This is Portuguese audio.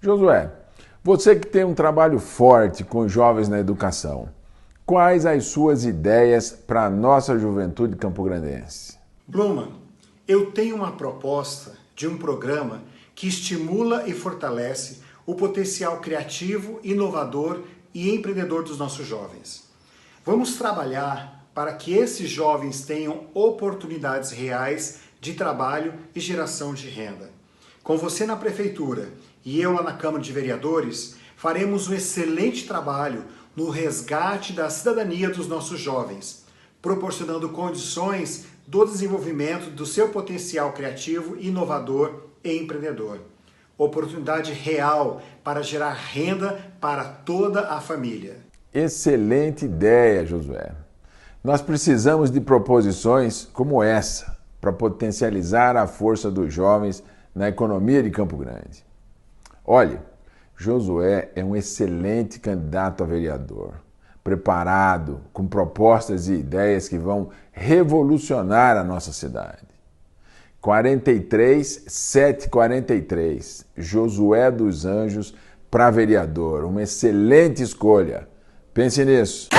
Josué, você que tem um trabalho forte com jovens na educação, quais as suas ideias para a nossa juventude campograndense? Bluman, eu tenho uma proposta de um programa que estimula e fortalece o potencial criativo, inovador e empreendedor dos nossos jovens. Vamos trabalhar para que esses jovens tenham oportunidades reais de trabalho e geração de renda. Com você na prefeitura e eu lá na Câmara de Vereadores, faremos um excelente trabalho no resgate da cidadania dos nossos jovens, proporcionando condições do desenvolvimento do seu potencial criativo, inovador e empreendedor. Oportunidade real para gerar renda para toda a família. Excelente ideia, Josué. Nós precisamos de proposições como essa para potencializar a força dos jovens na economia de Campo Grande. Olha, Josué é um excelente candidato a vereador, preparado, com propostas e ideias que vão revolucionar a nossa cidade. 43743, Josué dos Anjos para vereador, uma excelente escolha. Pense nisso.